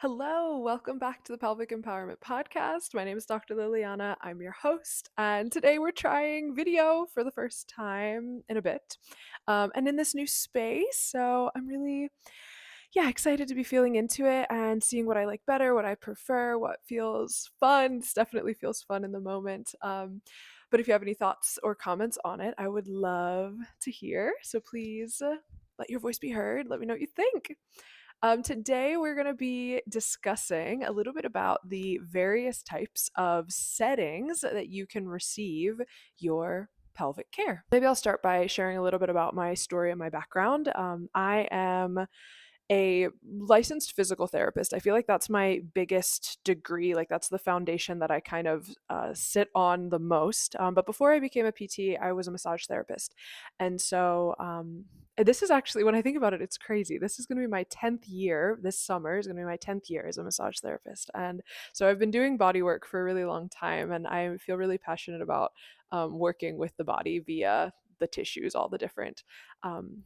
Hello, welcome back to the Pelvic Empowerment Podcast. My name is Dr. Liliana. I'm your host, and today we're trying video for the first time in a bit, and in this new space. So I'm really, excited to be feeling into it and seeing what I like better, what I prefer, what feels fun. This definitely feels fun in the moment. But if you have any thoughts or comments on it, I would love to hear. So please let your voice be heard. Let me know what you think. Today, we're going to be discussing a little bit about the various types of settings that you can receive your pelvic care. Maybe I'll start by sharing a little bit about my story and my background. I am a licensed physical therapist. I feel like that's my biggest degree. Like, that's the foundation that I kind of sit on the most. But before I became a PT, I was a massage therapist. And so, this is actually, when I think about it, it's crazy. This is going to be my 10th year. This summer is going to be my 10th year as a massage therapist. And so I've been doing body work for a really long time. And I feel really passionate about working with the body via the tissues, all the different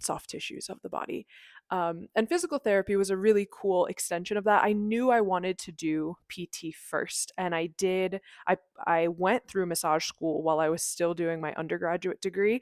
soft tissues of the body. And physical therapy was a really cool extension of that. I knew I wanted to do PT first, and I did. I went through massage school while I was still doing my undergraduate degree.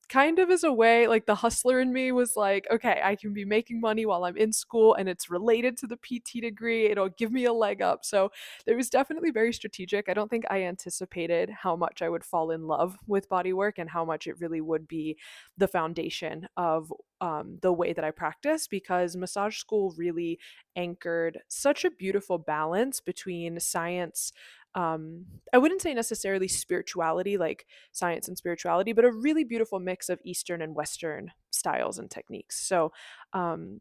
Kind of as a way, like the hustler in me was like, okay, I can be making money while I'm in school and it's related to the PT degree. It'll give me a leg up. So it was definitely very strategic. I don't think I anticipated how much I would fall in love with body work and how much it really would be the foundation of the way that I practice, because massage school really anchored such a beautiful balance between science. I wouldn't say necessarily spirituality, like science and spirituality, but a really beautiful mix of Eastern and Western styles and techniques. So, um,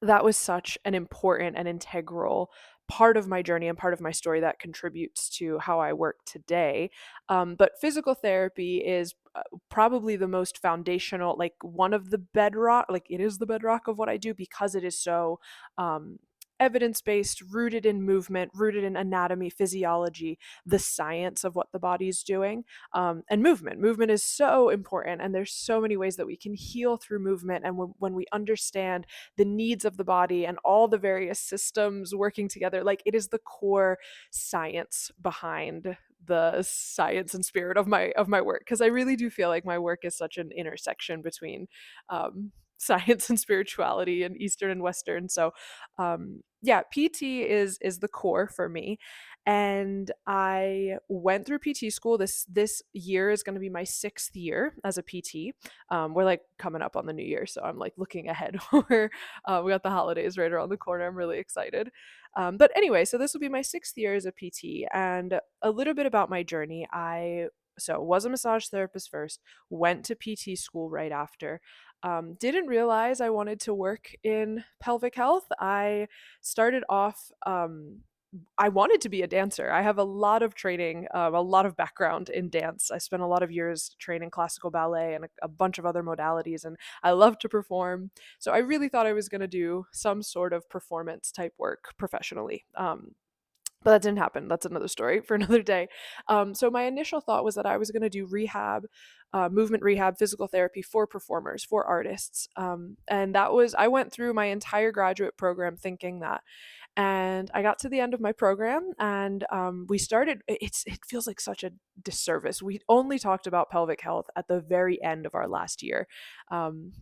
that was such an important and integral part of my journey and part of my story that contributes to how I work today. But physical therapy is probably the most foundational, like one of the bedrock, like it is the bedrock of what I do, because it is so um, evidence based, rooted in movement, rooted in anatomy, physiology, the science of what the body's doing, and movement. Movement is so important, and there's so many ways that we can heal through movement. And when we understand the needs of the body and all the various systems working together, like it is the core science behind the science and spirit of my work, because I really do feel like my work is such an intersection between science and spirituality and Eastern and Western. So yeah, PT is the core for me. And I went through PT school. This year is going to be my 6th year as a PT. We're like coming up on the new year, so I'm like looking ahead. We got the holidays right around the corner. I'm really excited. But anyway, so this will be my 6th year as a PT, and a little bit about my journey. I was a massage therapist first, went to PT school right after. Didn't realize I wanted to work in pelvic health. I started off. I wanted to be a dancer. I have a lot of training, a lot of background in dance. I spent a lot of years training classical ballet and a bunch of other modalities, and I love to perform. So I really thought I was going to do some sort of performance type work professionally. But that didn't happen. That's another story for another day. So my initial thought was that I was going to do rehab, movement rehab, physical therapy for performers, for artists. And I went through my entire graduate program thinking that. And I got to the end of my program, and we started. It feels like such a disservice. We only talked about pelvic health at the very end of our last year.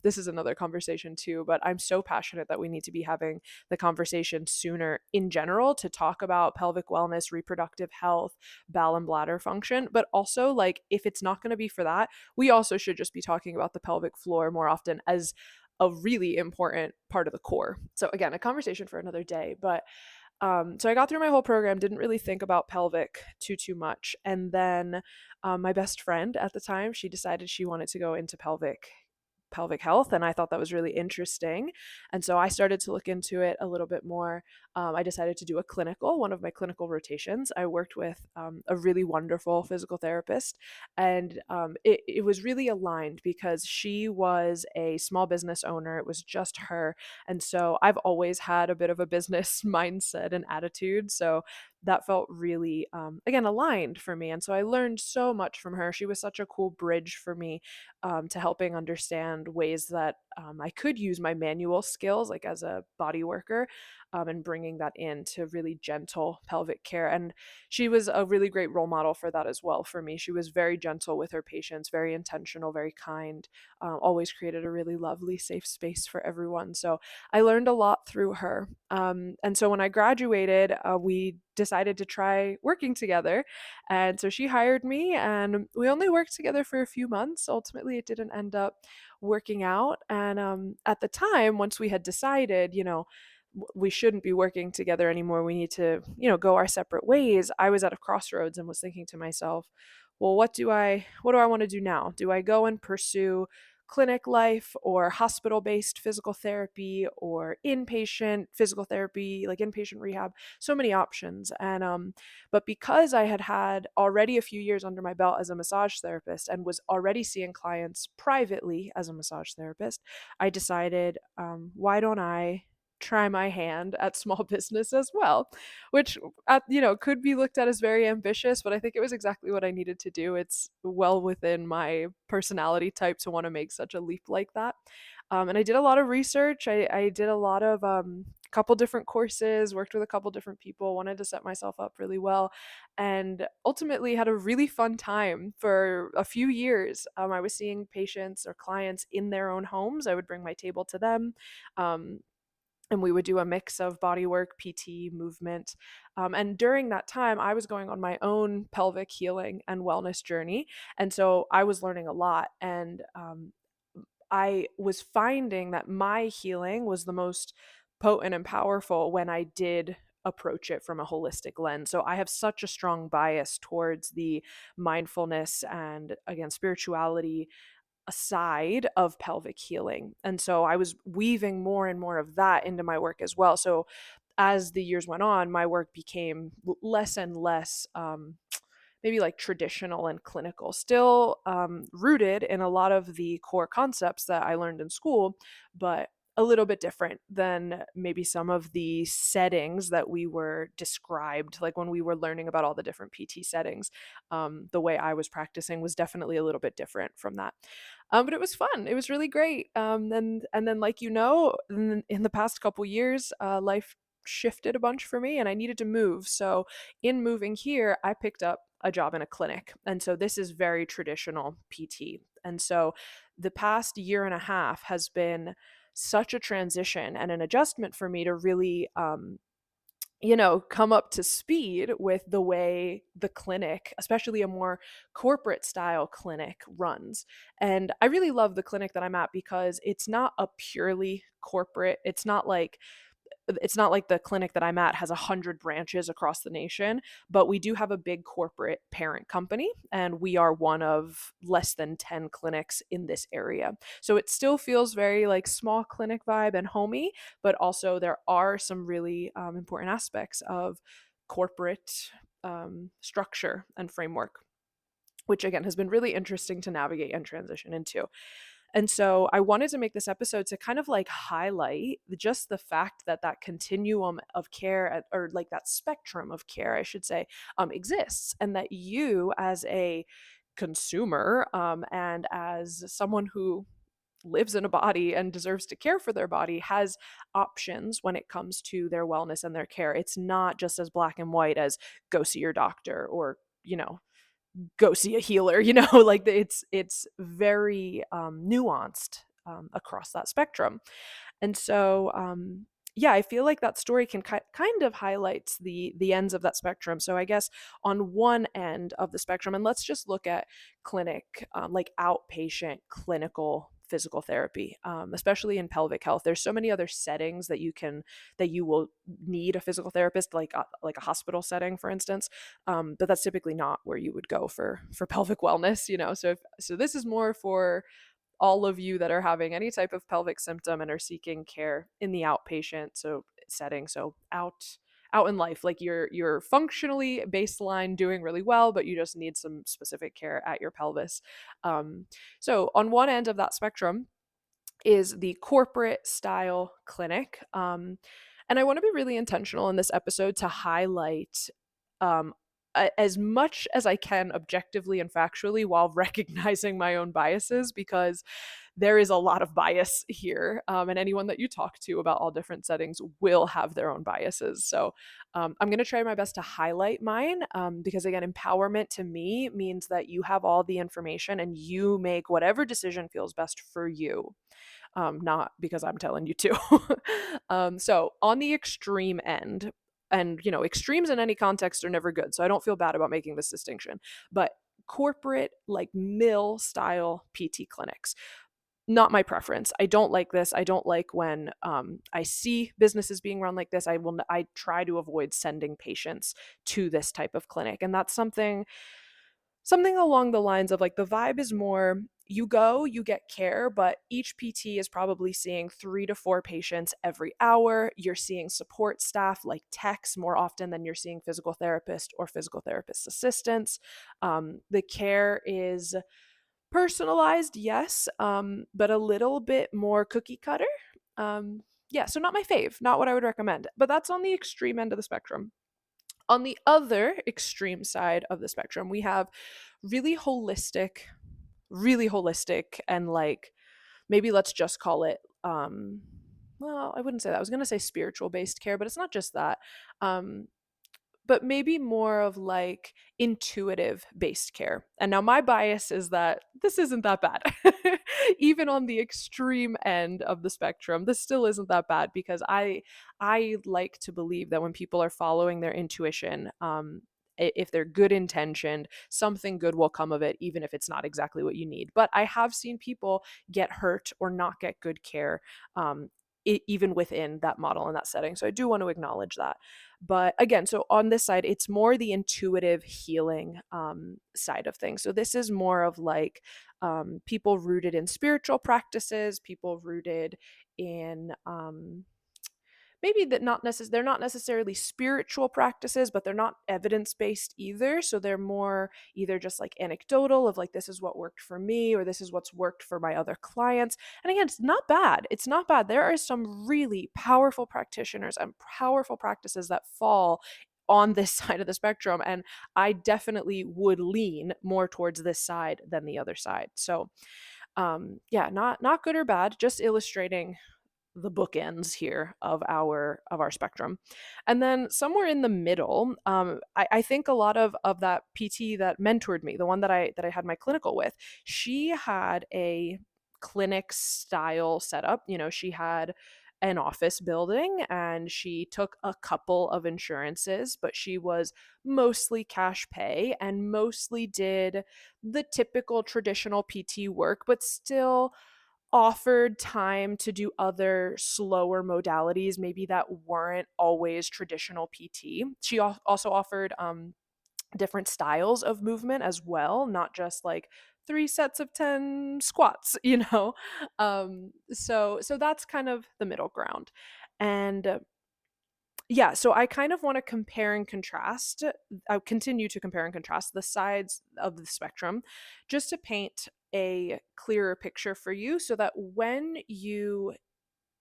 This is another conversation too, but I'm so passionate that we need to be having the conversation sooner in general to talk about pelvic wellness, reproductive health, bowel and bladder function. But also, like, if it's not going to be for that, we also should just be talking about the pelvic floor more often as a really important part of the core. So again, a conversation for another day. But so I got through my whole program, didn't really think about pelvic too much, and then my best friend at the time, she decided she wanted to go into pelvic health, and I thought that was really interesting, and so I started to look into it a little bit more. I decided to do one of my clinical rotations. I worked with a really wonderful physical therapist, and it was really aligned because she was a small business owner. It was just her, and so I've always had a bit of a business mindset and attitude. So that felt really, again, aligned for me. And so I learned so much from her. She was such a cool bridge for me, to helping understand ways that, I could use my manual skills, like as a body worker, and bringing that into really gentle pelvic care. And she was a really great role model for that as well for me. She was very gentle with her patients, very intentional, very kind, always created a really lovely, safe space for everyone. So I learned a lot through her. And so when I graduated, we decided to try working together. And so she hired me, and we only worked together for a few months. Ultimately, it didn't end up working out. And at the time, once we had decided, we shouldn't be working together anymore, we need to, go our separate ways, I was at a crossroads and was thinking to myself, well, what do I want to do now? Do I go and pursue clinic life or hospital based physical therapy or inpatient physical therapy, like inpatient rehab? So many options. And but because I had had already a few years under my belt as a massage therapist and was already seeing clients privately as a massage therapist, I decided, why don't I try my hand at small business as well, which, could be looked at as very ambitious, but I think it was exactly what I needed to do. It's well within my personality type to want to make such a leap like that. And I did a lot of research. I did a lot of, couple different courses, worked with a couple different people, wanted to set myself up really well, and ultimately had a really fun time for a few years. I was seeing patients or clients in their own homes. I would bring my table to them. Um, and we would do a mix of bodywork, PT, movement. And during that time, I was going on my own pelvic healing and wellness journey. And so I was learning a lot. And I was finding that my healing was the most potent and powerful when I did approach it from a holistic lens. So I have such a strong bias towards the mindfulness and, again, spirituality side of pelvic healing. And so I was weaving more and more of that into my work as well. So as the years went on, my work became less and less, maybe like traditional and clinical, still, rooted in a lot of the core concepts that I learned in school, but a little bit different than maybe some of the settings that we were described, like when we were learning about all the different PT settings. The way I was practicing was definitely a little bit different from that. But it was fun. It was really great. And then, like, in the past couple years, life shifted a bunch for me, and I needed to move. So in moving here, I picked up a job in a clinic. And so this is very traditional PT. And so the past year and a half has been such a transition and an adjustment for me to really, come up to speed with the way the clinic, especially a more corporate style clinic, runs. And I really love the clinic that I'm at because it's not a purely corporate, it's not like the clinic that I'm at has 100 branches across the nation, but we do have a big corporate parent company, and we are one of less than 10 clinics in this area. So it still feels very like small clinic vibe and homey, but also there are some really, important aspects of corporate, structure and framework, which again has been really interesting to navigate and transition into. And so I wanted to make this episode to kind of like highlight just the fact that that continuum of care, or like that spectrum of care, I should say, exists, and that you, as a consumer, and as someone who lives in a body and deserves to care for their body, has options when it comes to their wellness and their care. It's not just as black and white as go see your doctor or, go see a healer, like it's very, nuanced, across that spectrum. And so, yeah, I feel like that story can kind of highlights the ends of that spectrum. So I guess on one end of the spectrum, and let's just look at clinic, like outpatient clinical physical therapy, especially in pelvic health. There's so many other settings that you will need a physical therapist, like a hospital setting, for instance. But that's typically not where you would go for pelvic wellness. So this is more for all of you that are having any type of pelvic symptom and are seeking care in the outpatient setting. So out in life, like you're functionally baseline doing really well, but you just need some specific care at your pelvis. So on one end of that spectrum is the corporate style clinic. And I want to be really intentional in this episode to highlight as much as I can objectively and factually while recognizing my own biases, because there is a lot of bias here. And anyone that you talk to about all different settings will have their own biases. So I'm going to try my best to highlight mine, because, again, empowerment to me means that you have all the information and you make whatever decision feels best for you, not because I'm telling you to. So, on the extreme end, and extremes in any context are never good. So, I don't feel bad about making this distinction. But corporate, like mill style PT clinics, not my preference. I don't like this. I don't like when I see businesses being run like this. I try to avoid sending patients to this type of clinic, and that's something along the lines of, like, the vibe is more you go, you get care, but each PT is probably seeing 3 to 4 patients every hour. You're seeing support staff like techs more often than you're seeing physical therapist or physical therapist assistants. The care is personalized, yes, but a little bit more cookie cutter. Yeah, so not my fave, not what I would recommend, but that's on the extreme end of the spectrum. On the other extreme side of the spectrum, we have really holistic, and, like, maybe let's just call it, well, I wouldn't say that. I was going to say spiritual based care, but it's not just that. Um, but maybe more of, like, intuitive based care. And now my bias is that this isn't that bad. Even on the extreme end of the spectrum, this still isn't that bad, because I like to believe that when people are following their intuition, if they're good intentioned, something good will come of it, even if it's not exactly what you need. But I have seen people get hurt or not get good care, even within that model and that setting. So I do want to acknowledge that. But again, so on this side, it's more the intuitive healing, side of things. So this is more of, like, people rooted in spiritual practices, people rooted in, maybe that not they're not necessarily spiritual practices, but they're not evidence based either. So they're more either just, like, anecdotal of, like, this is what worked for me, or this is what's worked for my other clients. And again, it's not bad. It's not bad. There are some really powerful practitioners and powerful practices that fall on this side of the spectrum, and I definitely would lean more towards this side than the other side. So yeah, not good or bad, just illustrating the bookends here of our spectrum. And then somewhere in the middle, I think a lot of that PT that mentored me, the one that I had my clinical with, she had a clinic style setup. She had an office building and she took a couple of insurances, but she was mostly cash pay and mostly did the typical traditional PT work, but still offered time to do other slower modalities, maybe that weren't always traditional PT. She also offered different styles of movement as well, not just, like, 3 sets of 10 squats, so that's kind of the middle ground. And yeah, so I kind of want to compare and contrast. I continue to compare and contrast the sides of the spectrum, just to paint a clearer picture for you, so that when you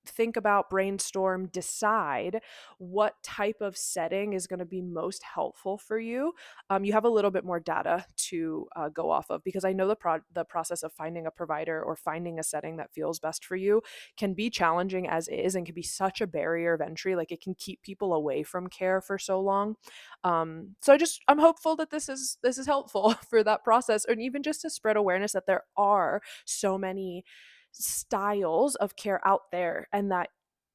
think about, brainstorm, decide what type of setting is going to be most helpful for you, you have a little bit more data to go off of, because I know the process of finding a provider or finding a setting that feels best for you can be challenging as is, and can be such a barrier of entry. Like, it can keep people away from care for so long. So I'm hopeful that this is helpful for that process, and even just to spread awareness that there are so many styles of care out there, and that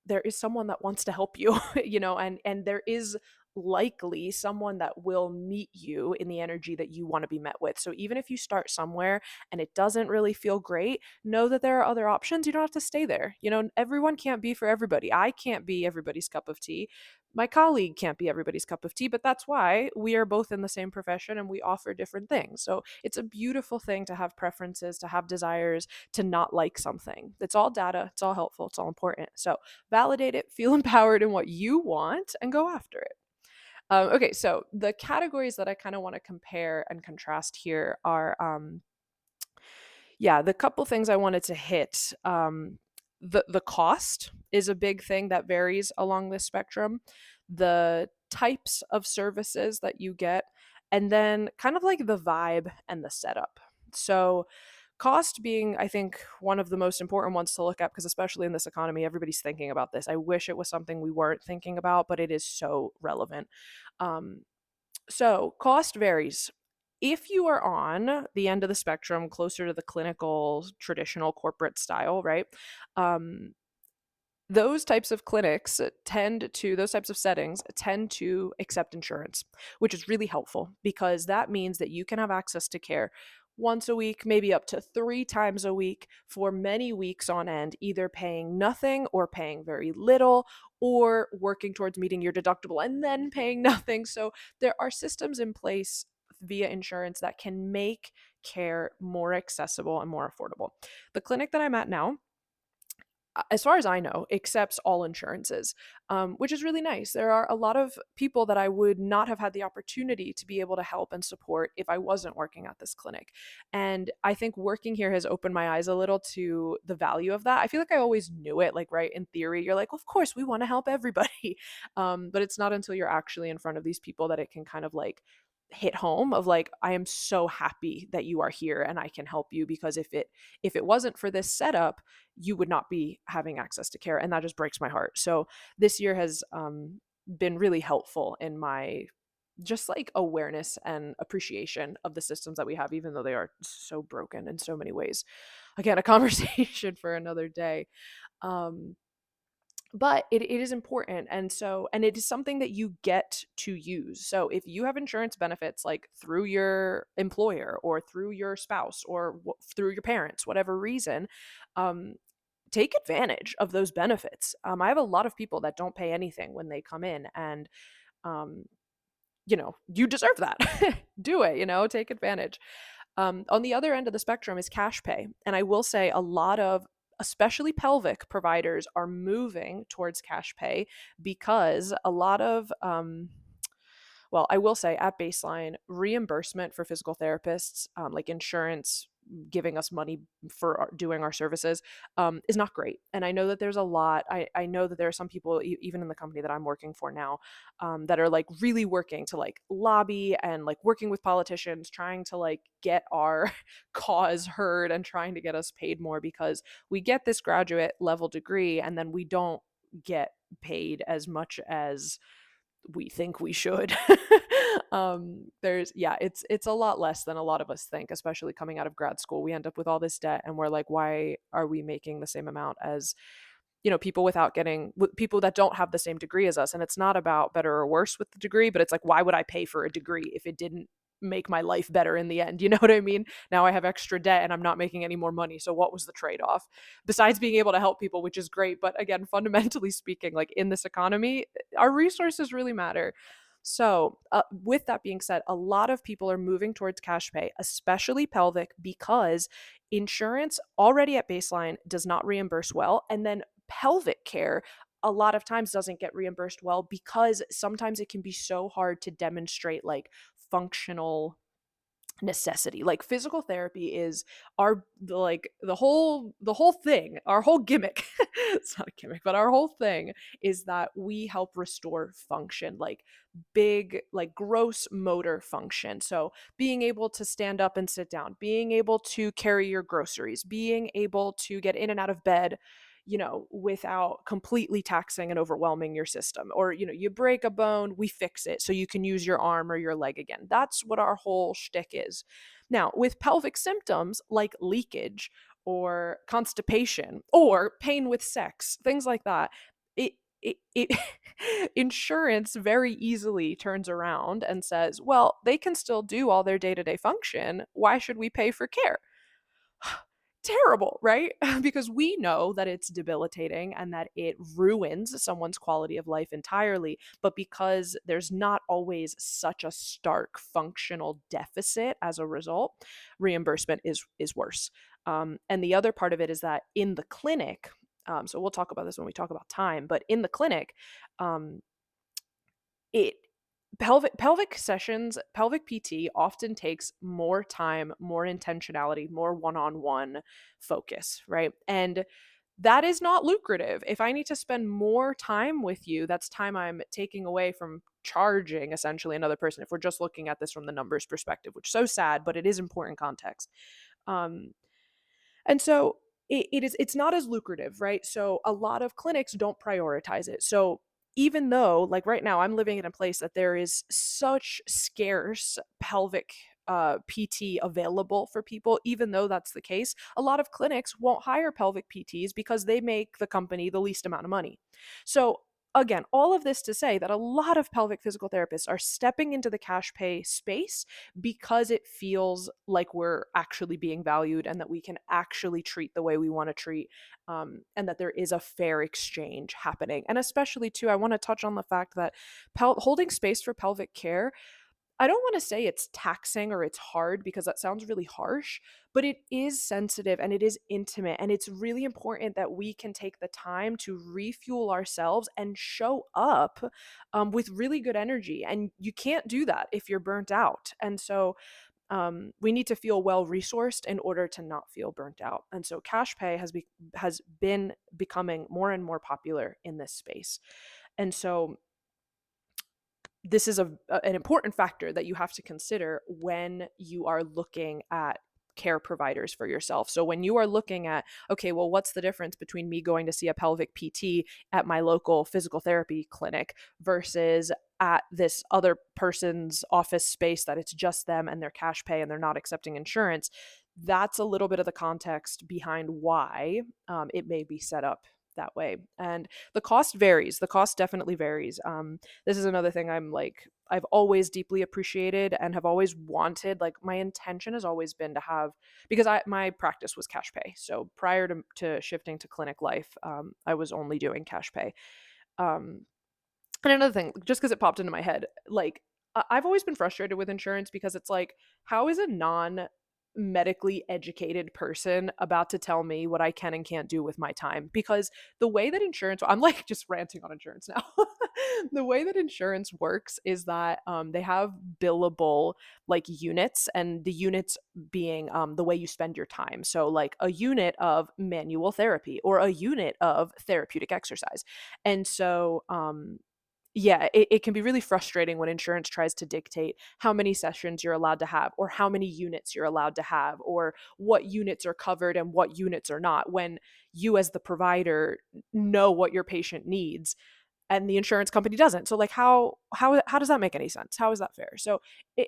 there is someone that wants to help you, and there is likely someone that will meet you in the energy that you want to be met with. So even if you start somewhere and it doesn't really feel great, know that there are other options. You don't have to stay there. Everyone can't be for everybody. I can't be everybody's cup of tea. My colleague can't be everybody's cup of tea, but that's why we are both in the same profession and we offer different things. So it's a beautiful thing to have preferences, to have desires, to not like something. It's all data, it's all helpful, it's all important. So validate it, feel empowered in what you want, and go after it. Okay, so the categories that I kind of want to compare and contrast here are, yeah, the couple things I wanted to hit. The cost is a big thing that varies along this spectrum. The types of services that you get, and then kind of like the vibe and the setup. So cost being, I think, one of the most important ones to look at, because especially in this economy, everybody's thinking about this. I wish it was something we weren't thinking about, but it is so relevant. Um, so cost varies. If you are on the end of the spectrum, closer to the clinical, traditional corporate style, right? Um, those types of clinics those types of settings tend to accept insurance, which is really helpful because that means that you can have access to care once a week, maybe up to 3 times a week for many weeks on end, either paying nothing or paying very little, or working towards meeting your deductible and then paying nothing. So there are systems in place via insurance that can make care more accessible and more affordable. The clinic that I'm at now, as far as I know, accepts all insurances, which is really nice. There are a lot of people that I would not have had the opportunity to be able to help and support if I wasn't working at this clinic. And I think working here has opened my eyes a little to the value of that. I feel like I always knew it, like, right, in theory, you're like, well, of course, we want to help everybody. But it's not until you're actually in front of these people that it can kind of like hit home of like, I am so happy that you are here and I can help you, because if it wasn't for this setup, you would not be having access to care, and that just breaks my heart. So this year has been really helpful in my just like awareness and appreciation of the systems that we have, even though they are so broken in so many ways. Again, a conversation for another day. um, but it is important, and it is something that you get to use. So if you have insurance benefits, like through your employer or through your spouse or through your parents, whatever reason, um, take advantage of those benefits. I have a lot of people that don't pay anything when they come in, and um, you deserve that. Do it, take advantage. On the other end of the spectrum is cash pay. And I will say a lot of, especially pelvic providers, are moving towards cash pay because a lot of, well, I will say at baseline, reimbursement for physical therapists, like insurance giving us money for doing our services, is not great. And I know that there's a lot, I know that there are some people, even in the company that I'm working for now, that are like really working to like lobby and like working with politicians, trying to like get our cause heard and trying to get us paid more, because we get this graduate level degree and then we don't get paid as much as we think we should. It's a lot less than a lot of us think, especially coming out of grad school. We end up with all this debt and we're like, why are we making the same amount as people that don't have the same degree as us? And it's not about better or worse with the degree, but it's like, why would I pay for a degree if it didn't make my life better in the end? You know what I mean? Now I have extra debt and I'm not making any more money, so what was the trade-off besides being able to help people, which is great? But again, fundamentally speaking, like in this economy, our resources really matter. So, with that being said, a lot of people are moving towards cash pay, especially pelvic, because insurance already at baseline does not reimburse well. And then pelvic care a lot of times doesn't get reimbursed well because sometimes it can be so hard to demonstrate like functional necessity. Like physical therapy is the whole thing, our whole gimmick. It's not a gimmick, but our whole thing is that we help restore function, like big, like gross motor function. So being able to stand up and sit down, being able to carry your groceries, being able to get in and out of bed, without completely taxing and overwhelming your system. Or, you break a bone, we fix it so you can use your arm or your leg again. That's what our whole shtick is. Now, with pelvic symptoms like leakage or constipation or pain with sex, things like that, it insurance very easily turns around and says, well, they can still do all their day-to-day function. Why should we pay for care? Terrible, right? Because we know that it's debilitating and that it ruins someone's quality of life entirely. But because there's not always such a stark functional deficit as a result, reimbursement is worse. And the other part of it is that in the clinic, so we'll talk about this when we talk about time, but in the clinic, um, it pelvic sessions, pelvic PT often takes more time, more intentionality, more one-on-one focus, right? And that is not lucrative. If I need to spend more time with you, that's time I'm taking away from charging essentially another person. If we're just looking at this from the numbers perspective, which is so sad, but it is important context. Um, and so it's not as lucrative, right? So a lot of clinics don't prioritize it. So even though, like right now, I'm living in a place that there is such scarce pelvic PT available for people, even though that's the case, a lot of clinics won't hire pelvic PTs because they make the company the least amount of money. So again, all of this to say that a lot of pelvic physical therapists are stepping into the cash pay space because it feels like we're actually being valued and that we can actually treat the way we want to treat, and that there is a fair exchange happening. And especially, too, I want to touch on the fact that holding space for pelvic care, I don't want to say it's taxing or it's hard because that sounds really harsh, but it is sensitive and it is intimate. And it's really important that we can take the time to refuel ourselves and show up with really good energy. And you can't do that if you're burnt out. And so we need to feel well resourced in order to not feel burnt out. And so cash pay has been becoming more and more popular in this space. And so this is an important factor that you have to consider when you are looking at care providers for yourself. So when you are looking at, okay, well, what's the difference between me going to see a pelvic PT at my local physical therapy clinic versus at this other person's office space that it's just them and they're cash pay and they're not accepting insurance? That's a little bit of the context behind why it may be set up that way. And the cost varies. The cost definitely varies. This is another thing I've always deeply appreciated and have always wanted. Like my intention has always been to have, because my practice was cash pay. So prior to shifting to clinic life, I was only doing cash pay. Um, and another thing, just because it popped into my head, like I've always been frustrated with insurance because it's like, how is a non medically educated person about to tell me what I can and can't do with my time? Because the way that insurance, I'm like just ranting on insurance now. The way that insurance works is that they have billable like units, and the units being the way you spend your time. So, like a unit of manual therapy or a unit of therapeutic exercise. And so, yeah, it can be really frustrating when insurance tries to dictate how many sessions you're allowed to have or how many units you're allowed to have or what units are covered and what units are not, when you as the provider know what your patient needs and the insurance company doesn't. So like how does that make any sense? How is that fair? So it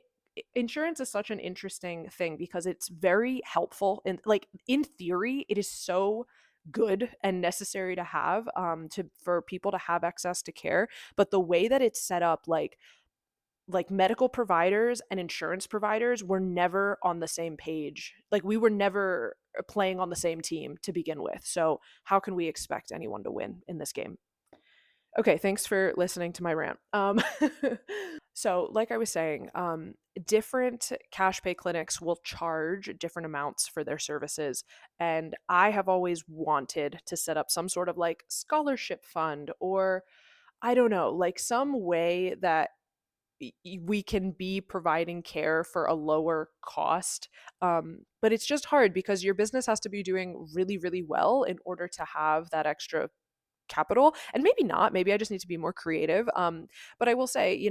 insurance is such an interesting thing because it's very helpful, and like in theory it is so good and necessary to have, to for people to have access to care. But the way that it's set up, like medical providers and insurance providers were never on the same page. Like we were never playing on the same team to begin with. So how can we expect anyone to win in this game? Okay, thanks for listening to my rant. So, like I was saying, different cash pay clinics will charge different amounts for their services. And I have always wanted to set up some sort of like scholarship fund, or I don't know, like some way that we can be providing care for a lower cost. But it's just hard because your business has to be doing really, really well in order to have that extra capital. And maybe not, maybe I just need to be more creative. But I will say,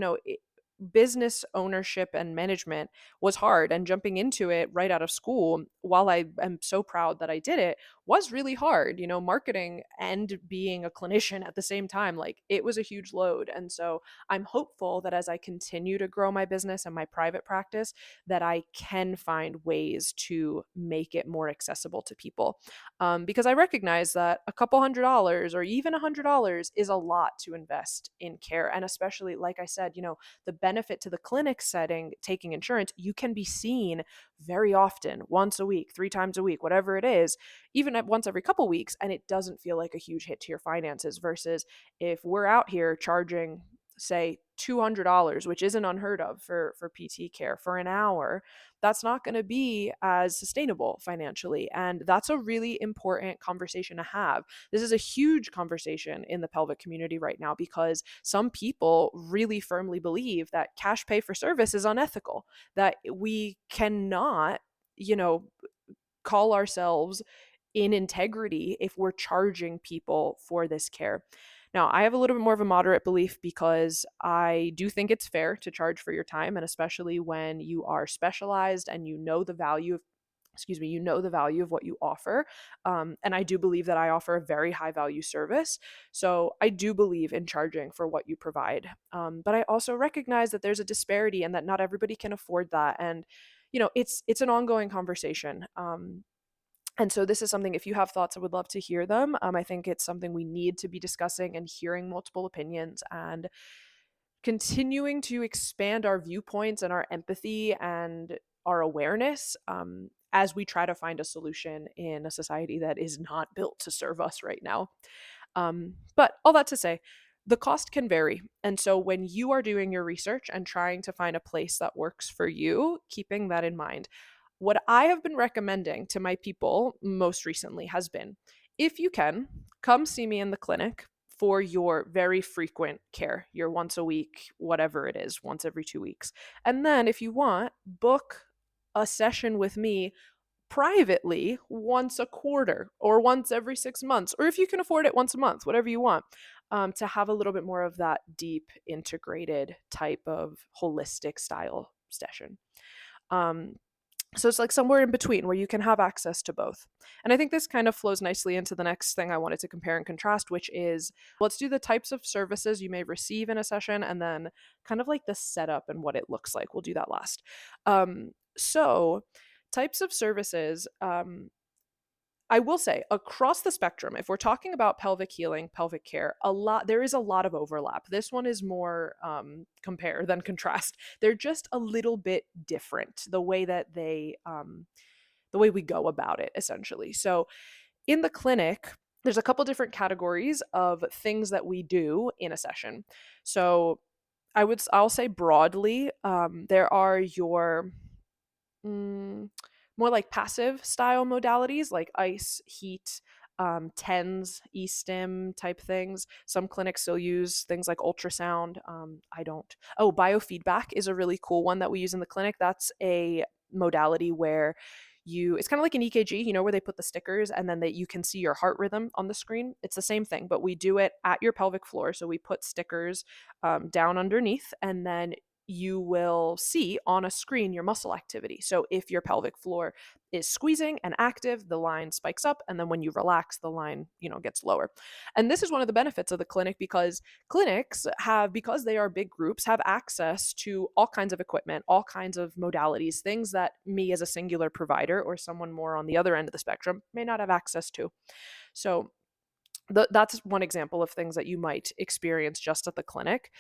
business ownership and management was hard, and jumping into it right out of school, while I am so proud that I did it, was really hard. Marketing and being a clinician at the same time, like it was a huge load. And so I'm hopeful that as I continue to grow my business and my private practice, that I can find ways to make it more accessible to people, because I recognize that a couple $100 or even $100 is a lot to invest in care. And especially, like I said, the benefit to the clinic setting, taking insurance, you can be seen very often, once a week, 3 times a week, whatever it is, even at once every couple weeks, and it doesn't feel like a huge hit to your finances. Versus if we're out here charging, say, $200, which isn't unheard of for PT care for an hour, that's not going to be as sustainable financially. And that's a really important conversation to have. This is a huge conversation in the pelvic community right now because some people really firmly believe that cash pay for service is unethical, that we cannot, you know, call ourselves in integrity if we're charging people for this care. Now, I have a little bit more of a moderate belief because I do think it's fair to charge for your time, and especially when you are specialized and you know the value of you know the value of what you offer. And I do believe that I offer a very high value service. So I do believe in charging for what you provide. But I also recognize that there's a disparity and that not everybody can afford that. And, it's an ongoing conversation. And so this is something, if you have thoughts, I would love to hear them. I think it's something we need to be discussing and hearing multiple opinions and continuing to expand our viewpoints and our empathy and our awareness as we try to find a solution in a society that is not built to serve us right now. But all that to say, the cost can vary. And so when you are doing your research and trying to find a place that works for you, keeping that in mind. What I have been recommending to my people most recently has been, if you can, come see me in the clinic for your very frequent care, your once a week, whatever it is, once every 2 weeks. And then if you want, book a session with me privately once a quarter or once every 6 months, or if you can afford it, once a month, whatever you want, to have a little bit more of that deep, integrated type of holistic style session. Um, so it's like somewhere in between where you can have access to both. And I think this kind of flows nicely into the next thing I wanted to compare and contrast, which is, let's do the types of services you may receive in a session and then kind of like the setup and what it looks like. We'll do that last. So, types of services, I will say across the spectrum, if we're talking about pelvic healing, pelvic care, there is a lot of overlap. This one is more compare than contrast. They're just a little bit different the way that the way we go about it, essentially. So in the clinic, there's a couple different categories of things that we do in a session. So I'll say broadly, there are your more like passive style modalities like ice, heat, TENS, e-stim type things. Some clinics still use things like ultrasound. I don't. Oh, biofeedback is a really cool one that we use in the clinic. That's a modality where it's kind of like an EKG, where they put the stickers and then you can see your heart rhythm on the screen. It's the same thing, but we do it at your pelvic floor. So we put stickers down underneath, and then you will see on a screen your muscle activity. So if your pelvic floor is squeezing and active, the line spikes up, and then when you relax, the line, gets lower. And this is one of the benefits of the clinic, because clinics because they are big groups, have access to all kinds of equipment, all kinds of modalities, things that me as a singular provider or someone more on the other end of the spectrum may not have access to. So that's one example of things that you might experience just at the clinic.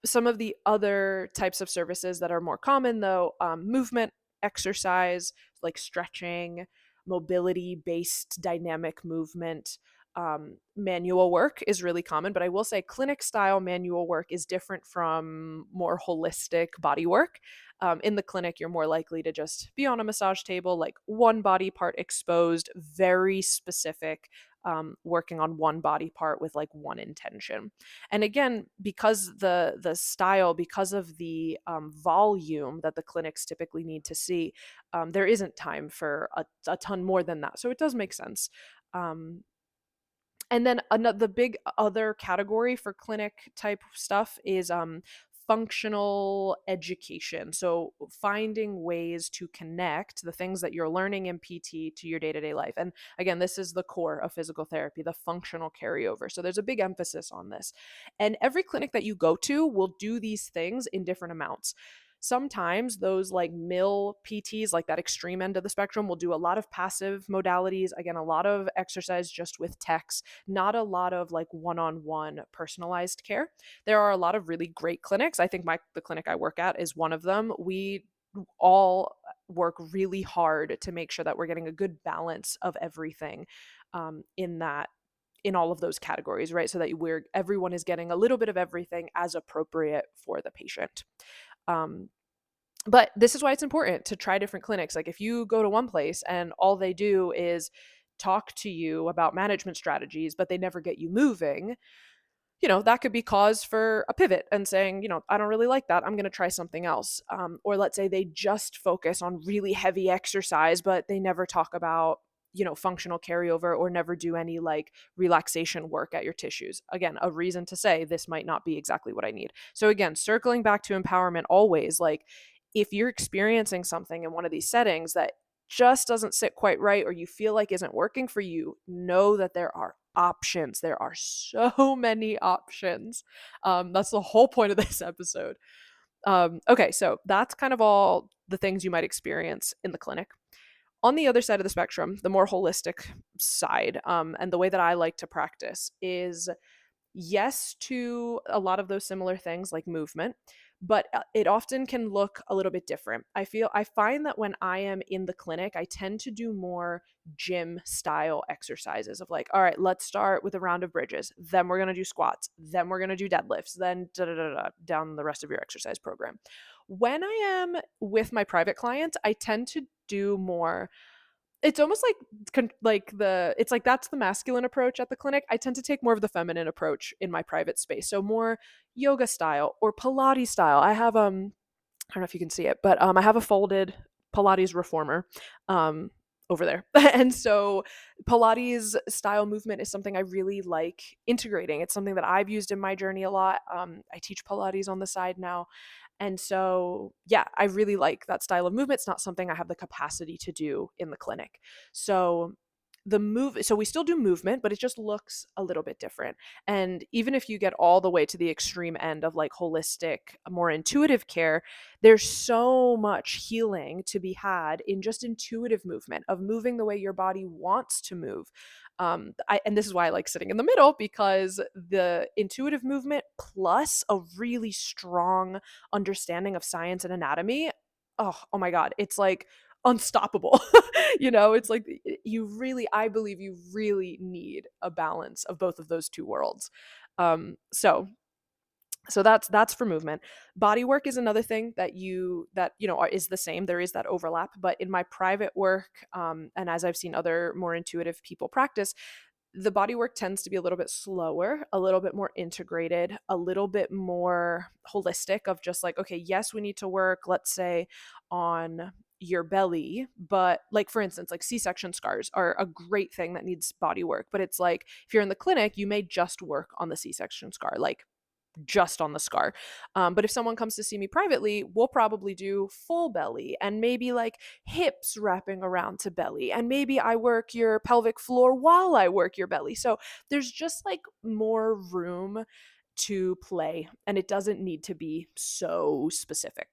Some of the other types of services that are more common, though, movement, exercise, like stretching, mobility based dynamic movement. Manual work is really common, but I will say clinic style manual work is different from more holistic body work. In the clinic, you're more likely to just be on a massage table, like one body part exposed, very specific, working on one body part with like one intention. And again, because the style, because of the volume that the clinics typically need to see, there isn't time for a ton more than that. So it does make sense. Um, and then the big other category for clinic type stuff is functional education. So finding ways to connect the things that you're learning in PT to your day-to-day life. And again, this is the core of physical therapy, the functional carryover. So there's a big emphasis on this. And every clinic that you go to will do these things in different amounts. Sometimes those like mill PTs, like that extreme end of the spectrum, will do a lot of passive modalities. Again, a lot of exercise just with text, not a lot of like one-on-one personalized care. There are a lot of really great clinics. I think the clinic I work at is one of them. We all work really hard to make sure that we're getting a good balance of everything in all of those categories, right? So that everyone is getting a little bit of everything as appropriate for the patient. But this is why it's important to try different clinics. Like if you go to one place and all they do is talk to you about management strategies, but they never get you moving, that could be cause for a pivot and saying, I don't really like that. I'm going to try something else. Or let's say they just focus on really heavy exercise, but they never talk about functional carryover or never do any like relaxation work at your tissues. Again, a reason to say this might not be exactly what I need. So again, circling back to empowerment always, like if you're experiencing something in one of these settings that just doesn't sit quite right or you feel like isn't working for you, know that there are options. There are so many options. That's the whole point of this episode. Okay, so that's kind of all the things you might experience in the clinic. On the other side of the spectrum, the more holistic side, and the way that I like to practice is yes to a lot of those similar things like movement, but it often can look a little bit different. I find that when I am in the clinic, I tend to do more gym style exercises of like, all right, let's start with a round of bridges, then we're going to do squats, then we're going to do deadlifts, then da da da da down the rest of your exercise program. When I am with my private clients, I tend to do more, it's almost like the it's like that's the masculine approach at the clinic. I tend to take more of the feminine approach in my private space. So more yoga style or Pilates style. I have I don't know if you can see it, but I have a folded Pilates reformer um over there. And so Pilates style movement is something I really like integrating. It's something that I've used in my journey a lot. I teach Pilates on the side now, and so, yeah, I really like that style of movement. It's not something I have the capacity to do in the clinic. So, so we still do movement, but it just looks a little bit different. And even if you get all the way to the extreme end of like holistic, more intuitive care, there's so much healing to be had in just intuitive movement, of moving the way your body wants to move. And this is why I like sitting in the middle, because the intuitive movement plus a really strong understanding of science and anatomy, oh my god, it's like unstoppable. It's like I believe you really need a balance of both of those two worlds. So that's for movement. Body work is another thing that is the same. There is that overlap, but in my private work, and as I've seen other more intuitive people practice, the body work tends to be a little bit slower, a little bit more integrated, a little bit more holistic, of just like, okay, yes, we need to work, let's say, on your belly, but like for instance, like C-section scars are a great thing that needs body work, but it's like if you're in the clinic, you may just work on the C-section scar, like just on the scar. But if someone comes to see me privately, we'll probably do full belly and maybe like hips wrapping around to belly. And maybe I work your pelvic floor while I work your belly. So there's just like more room to play, and it doesn't need to be so specific.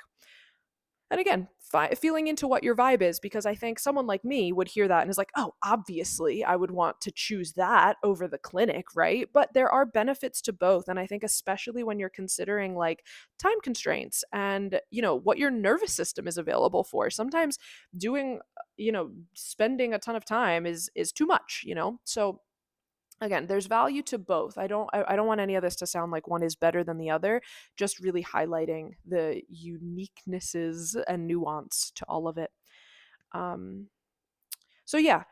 And again, feeling into what your vibe is, because I think someone like me would hear that and is like, oh, obviously I would want to choose that over the clinic, right? But there are benefits to both. And I think, especially when you're considering like time constraints and, what your nervous system is available for, sometimes doing, spending a ton of time is too much. So again, there's value to both. I don't want any of this to sound like one is better than the other, just really highlighting the uniquenesses and nuance to all of it. um so yeah,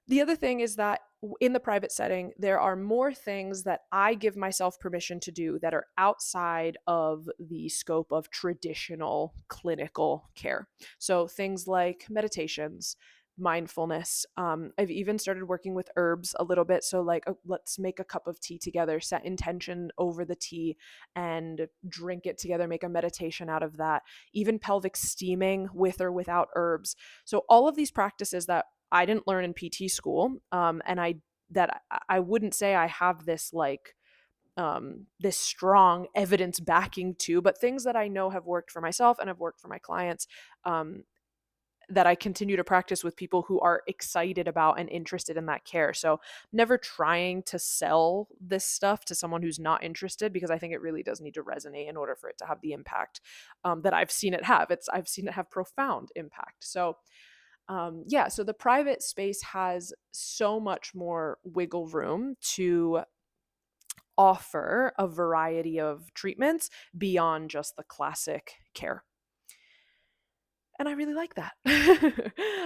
the other thing is that in the private setting, there are more things that I give myself permission to do that are outside of the scope of traditional clinical care. So things like meditations, mindfulness. I've even started working with herbs a little bit. So, like, let's make a cup of tea together, set intention over the tea, and drink it together, make a meditation out of that. Even pelvic steaming with or without herbs. So, all of these practices that I didn't learn in PT school, and I wouldn't say I have this like this strong evidence backing to, but things that I know have worked for myself and have worked for my clients, that I continue to practice with people who are excited about and interested in that care. So never trying to sell this stuff to someone who's not interested, because I think it really does need to resonate in order for it to have the impact that I've seen it have. I've seen it have profound impact. So yeah, so the private space has so much more wiggle room to offer a variety of treatments beyond just the classic care. And I really like that.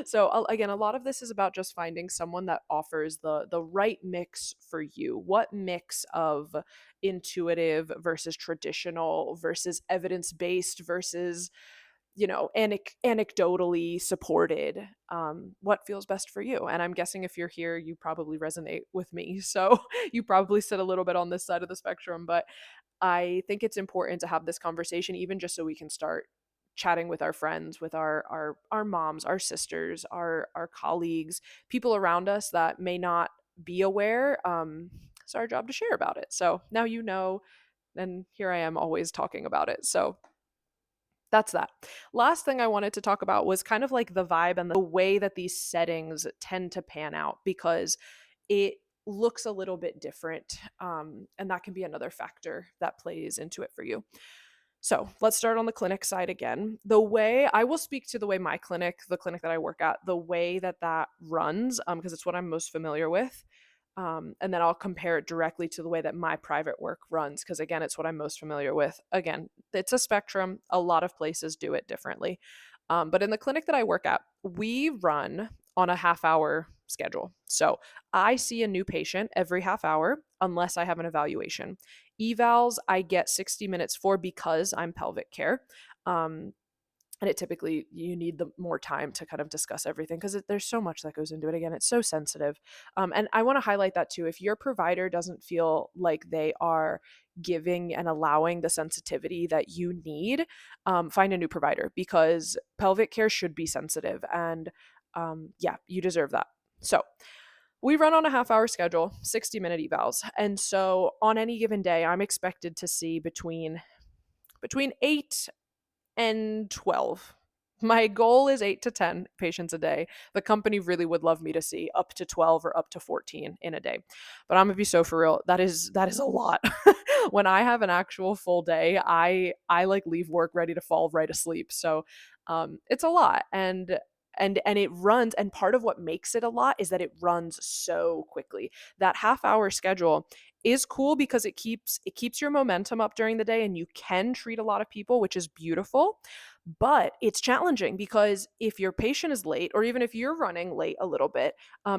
So again, a lot of this is about just finding someone that offers the right mix for you. What mix of intuitive versus traditional versus evidence-based versus anecdotally supported, what feels best for you. And I'm guessing if you're here, you probably resonate with me. So you probably sit a little bit on this side of the spectrum, but I think it's important to have this conversation, even just so we can start chatting with our friends, with our moms, our sisters, our colleagues, people around us that may not be aware. It's our job to share about it. So now you know, and here I am always talking about it. So that's that. Last thing I wanted to talk about was kind of like the vibe and the way that these settings tend to pan out, because it looks a little bit different. And that can be another factor that plays into it for you. So let's start on the clinic side again. The way I will speak to the way my clinic, the clinic that I work at, the way that that runs, because it's what I'm most familiar with. And then I'll compare it directly to the way that my private work runs, because again, it's what I'm most familiar with. Again, it's a spectrum. A lot of places do it differently. But in the clinic that I work at, we run on a half-hour schedule. So I see a new patient every half hour unless I have an evaluation. Evals I get 60 minutes for because I'm pelvic care. And it typically, you need the more time to kind of discuss everything, because there's so much that goes into it. Again, it's so sensitive. And I want to highlight that too. If your provider doesn't feel like they are giving and allowing the sensitivity that you need, find a new provider, because pelvic care should be sensitive. And yeah, you deserve that. So we run on a half-hour schedule, 60-minute evals. And so on any given day, I'm expected to see between 8 and 12. My goal is 8 to 10 patients a day. The company really would love me to see up to 12 or up to 14 in a day. But I'm gonna be so for real, that is a lot. When I have an actual full day, I like leave work ready to fall right asleep. So it's a lot. And it runs, and part of what makes it a lot is that it runs so quickly. That half-hour schedule is cool because it keeps your momentum up during the day, and you can treat a lot of people, which is beautiful. But it's challenging because if your patient is late, or even if you're running late a little bit,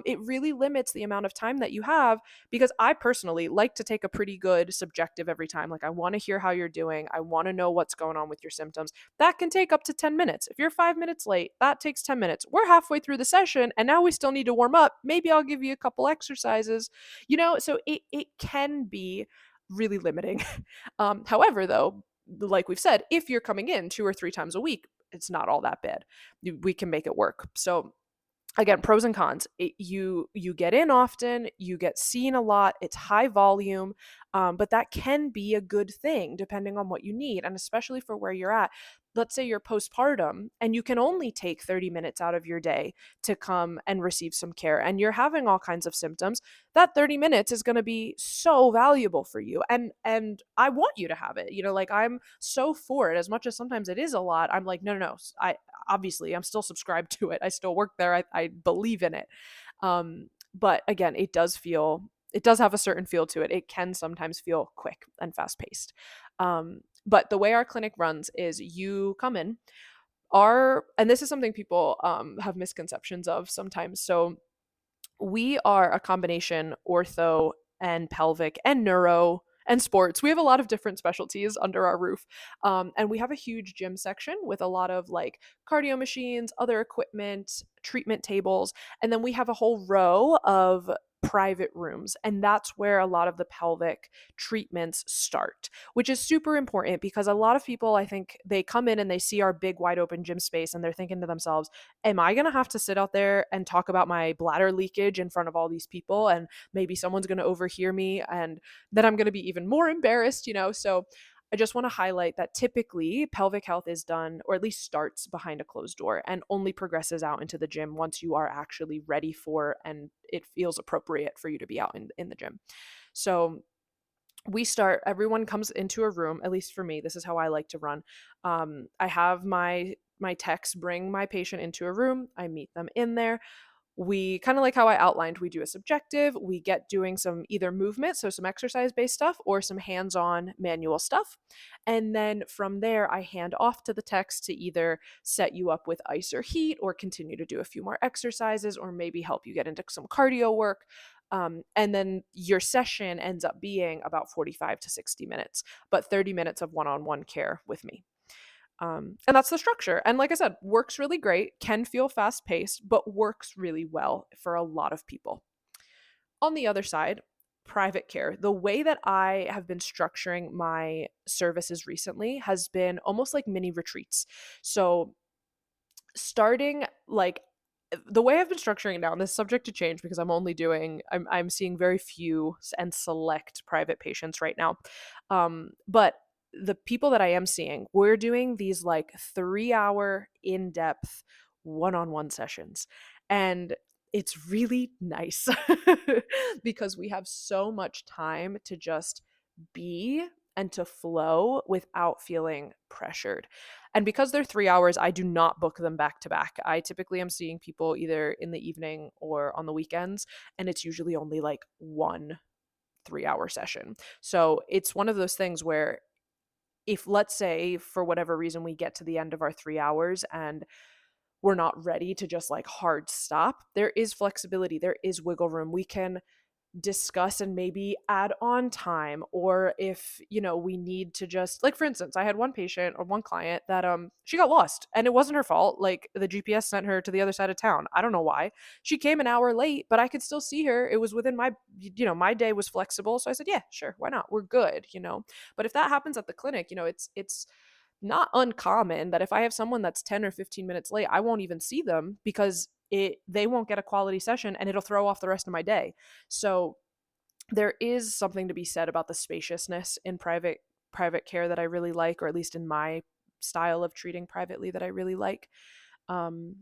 it really limits the amount of time that you have. Because I personally like to take a pretty good subjective every time. Like, I want to hear how you're doing. I want to know what's going on with your symptoms. That can take up to 10 minutes. If you're 5 minutes late, that takes 10 minutes. We're halfway through the session and now we still need to warm up. Maybe I'll give you a couple exercises, so it can be really limiting. However, though, like we've said, if you're coming in 2 or 3 times a week, it's not all that bad. We can make it work. So again, pros and cons. You get in often, you get seen a lot, it's high volume, but that can be a good thing depending on what you need, and especially for where you're at. Let's say you're postpartum and you can only take 30 minutes out of your day to come and receive some care, and you're having all kinds of symptoms. That 30 minutes is going to be so valuable for you, and I want you to have it. Like, I'm so for it. As much as sometimes it is a lot, I'm like, no, no, no. I obviously, I'm still subscribed to it. I still work there. I believe in it. But again, it does have a certain feel to it. It can sometimes feel quick and fast paced. But the way our clinic runs is you come in, and this is something people have misconceptions of sometimes. So we are a combination ortho and pelvic and neuro and sports. We have a lot of different specialties under our roof. And we have a huge gym section with a lot of like cardio machines, other equipment, treatment tables. And then we have a whole row of private rooms. And that's where a lot of the pelvic treatments start, which is super important, because a lot of people, I think, they come in and they see our big wide open gym space and they're thinking to themselves, am I going to have to sit out there and talk about my bladder leakage in front of all these people? And maybe someone's going to overhear me, and then I'm going to be even more embarrassed. So I just want to highlight that typically pelvic health is done, or at least starts, behind a closed door and only progresses out into the gym once you are actually ready for and it feels appropriate for you to be out in the gym. So everyone comes into a room. At least for me, this is how I like to run. I have my techs bring my patient into a room. I meet them in there. We kind of, like how I outlined, we do a subjective, we get doing some either movement, so some exercise based stuff, or some hands-on manual stuff. And then from there, I hand off to the techs to either set you up with ice or heat, or continue to do a few more exercises, or maybe help you get into some cardio work. And then your session ends up being about 45 to 60 minutes, but 30 minutes of one-on-one care with me. And that's the structure. And like I said, works really great, can feel fast paced, but works really well for a lot of people. On the other side, private care, the way that I have been structuring my services recently has been almost like mini retreats. So starting like the way I've been structuring it now, and this is subject to change because I'm seeing very few and select private patients right now. But the people that I am seeing, we're doing these like 3 hour in-depth one-on-one sessions. And it's really nice because we have so much time to just be and to flow without feeling pressured. And because they're 3 hours, I do not book them back to back. I typically am seeing people either in the evening or on the weekends, and it's usually only like one 3 hour session. So it's one of those things where if, let's say, for whatever reason, we get to the end of our 3 hours and we're not ready to just like hard stop, there is flexibility, there is wiggle room. We can discuss and maybe add on time, or if we need to just, like, for instance, I had one patient or one client that she got lost and it wasn't her fault. Like, the GPS sent her to the other side of town. I don't know why. She came an hour late, but I could still see her. It was within my day was flexible, so I said, yeah, sure, why not, we're good. But if that happens at the clinic, it's not uncommon that if I have someone that's 10 or 15 minutes late, I won't even see them because they won't get a quality session and it'll throw off the rest of my day. So there is something to be said about the spaciousness in private care that I really like, or at least in my style of treating privately that I really like. Um,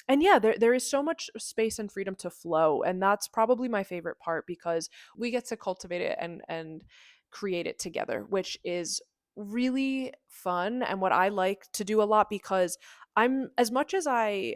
and yeah, there is so much space and freedom to flow, and that's probably my favorite part because we get to cultivate it and create it together, which is really fun and what I like to do a lot because I'm, as much as I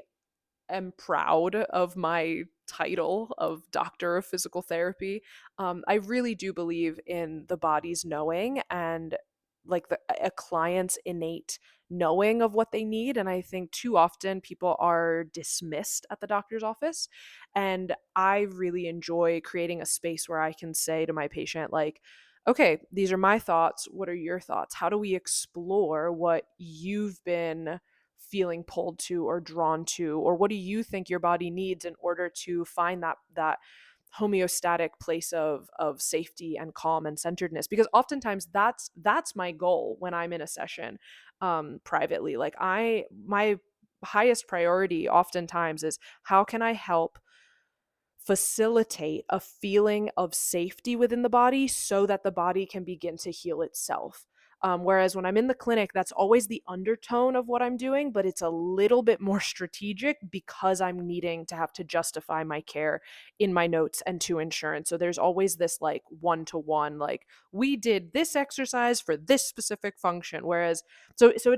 am proud of my title of doctor of physical therapy. I really do believe in the body's knowing and like a client's innate knowing of what they need. And I think too often people are dismissed at the doctor's office. And I really enjoy creating a space where I can say to my patient, like, okay, these are my thoughts. What are your thoughts? How do we explore what you've been feeling pulled to or drawn to, or what do you think your body needs in order to find that homeostatic place of safety and calm and centeredness? Because oftentimes that's my goal when I'm in a session privately. Like, my highest priority oftentimes is how can I help facilitate a feeling of safety within the body so that the body can begin to heal itself. Whereas when I'm in the clinic, that's always the undertone of what I'm doing, but it's a little bit more strategic because I'm needing to have to justify my care in my notes and to insurance. So there's always this like one to one, like, we did this exercise for this specific function. Whereas,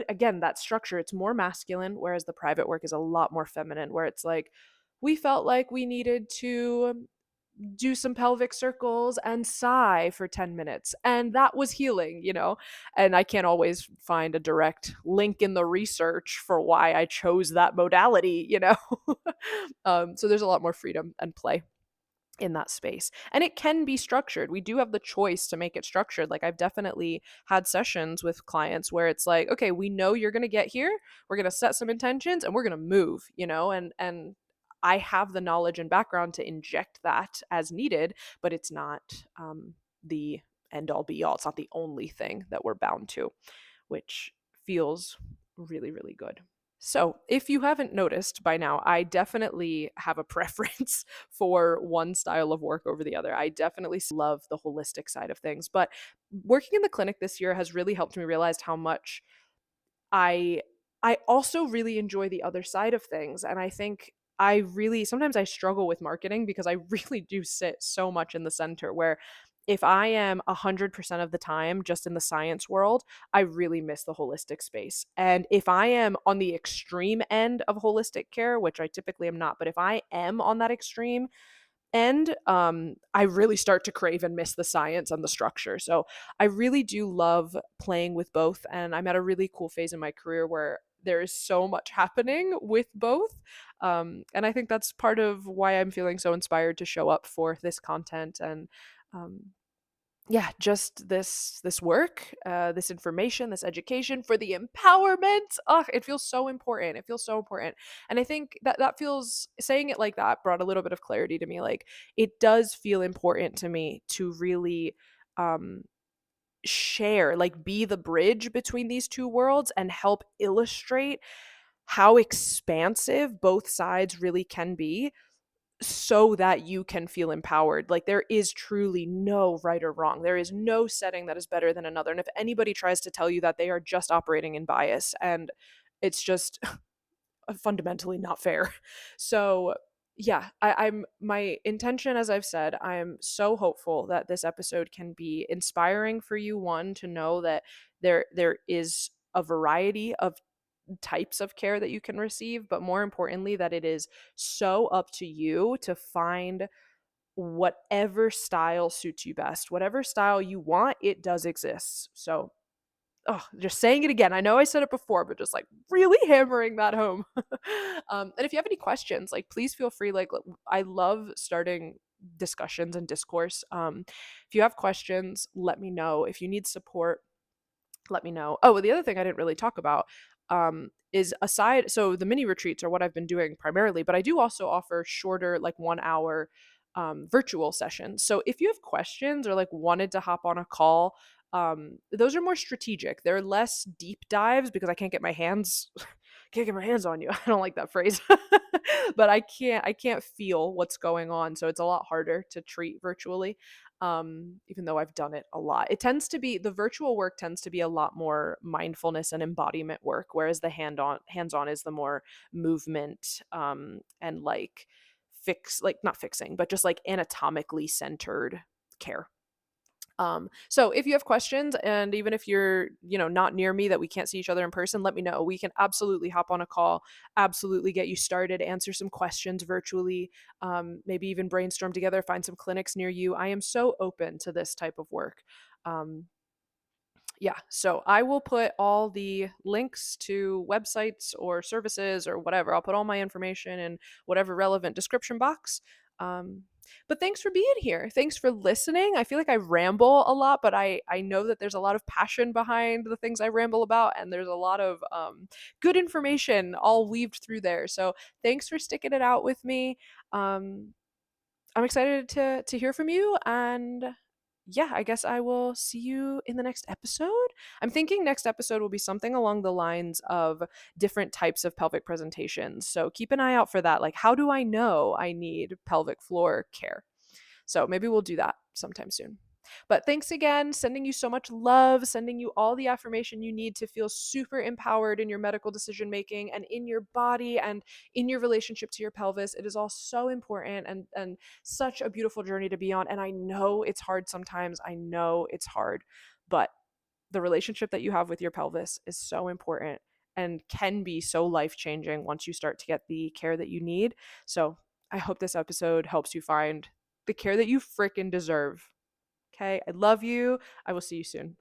again, that structure, it's more masculine, whereas the private work is a lot more feminine, where it's like, we felt like we needed to do some pelvic circles and sigh for 10 minutes. And that was healing. And I can't always find a direct link in the research for why I chose that modality. So there's a lot more freedom and play in that space. And it can be structured. We do have the choice to make it structured. Like, I've definitely had sessions with clients where it's like, okay, we know you're going to get here. We're going to set some intentions and we're going to move. And I have the knowledge and background to inject that as needed, but it's not the end all be all. It's not the only thing that we're bound to, which feels really, really good. So, if you haven't noticed by now, I definitely have a preference for one style of work over the other. I definitely love the holistic side of things, but working in the clinic this year has really helped me realize how much I I also really enjoy the other side of things. And I think I really sometimes I struggle with marketing because I really do sit so much in the center, where if I am 100% of the time just in the science world, I really miss the holistic space. And if I am on the extreme end of holistic care, which I typically am not, but if I am on that extreme, and I really start to crave and miss the science and the structure. So I really do love playing with both, and I'm at a really cool phase in my career where there is so much happening with both. And I think that's part of why I'm feeling so inspired to show up for this content and um, yeah, just this work, this information, this education for the empowerment. Oh, it feels so important. It feels so important. And I think that feels, saying it like that brought a little bit of clarity to me. Like, it does feel important to me to really um share, like, be the bridge between these two worlds and help illustrate how expansive both sides really can be, so that you can feel empowered. Like, there is truly no right or wrong. There is no setting that is better than another. And if anybody tries to tell you that, they are just operating in bias. And it's just fundamentally not fair. So, yeah, I'm my intention, as I've said, I'm so hopeful that this episode can be inspiring for you. One, to know that there is a variety of types of care that you can receive, but more importantly, that it is so up to you to find whatever style suits you best. Whatever style you want, it does exist. So, oh, just saying it again. I know I said it before, but just like really hammering that home. And if you have any questions, like, please feel free. Like, I love starting discussions and discourse. If you have questions, let me know. If you need support, let me know. Oh, well, the other thing I didn't really talk about is, aside, so the mini retreats are what I've been doing primarily, but I do also offer shorter, like 1 hour virtual sessions. So if you have questions or like wanted to hop on a call, those are more strategic. They're less deep dives because I can't get my hands on you. I don't like that phrase. But I can't feel what's going on, so it's a lot harder to treat virtually. Even though I've done it a lot. It tends to be, the virtual work tends to be a lot more mindfulness and embodiment work, whereas the hands on is the more movement, and like like not fixing, but just like anatomically centered care. So if you have questions, and even if you're, not near me, that we can't see each other in person, let me know. We can absolutely hop on a call, absolutely get you started, answer some questions virtually, maybe even brainstorm together, find some clinics near you. I am so open to this type of work. Um, yeah, so I will put all the links to websites or services or whatever. I'll put all my information in whatever relevant description box. Um, but thanks for being here. Thanks for listening. I feel like I ramble a lot, but I know that there's a lot of passion behind the things I ramble about, and there's a lot of good information all weaved through there. So thanks for sticking it out with me. Um, I'm excited to hear from you, and yeah, I guess I will see you in the next episode. I'm thinking next episode will be something along the lines of different types of pelvic presentations. So keep an eye out for that. Like, how do I know I need pelvic floor care? So maybe we'll do that sometime soon. But thanks again, sending you so much love, sending you all the affirmation you need to feel super empowered in your medical decision making and in your body and in your relationship to your pelvis. It is all so important, and such a beautiful journey to be on. And I know it's hard sometimes. I know it's hard, but the relationship that you have with your pelvis is so important and can be so life changing once you start to get the care that you need. So I hope this episode helps you find the care that you freaking deserve. Okay. I love you. I will see you soon.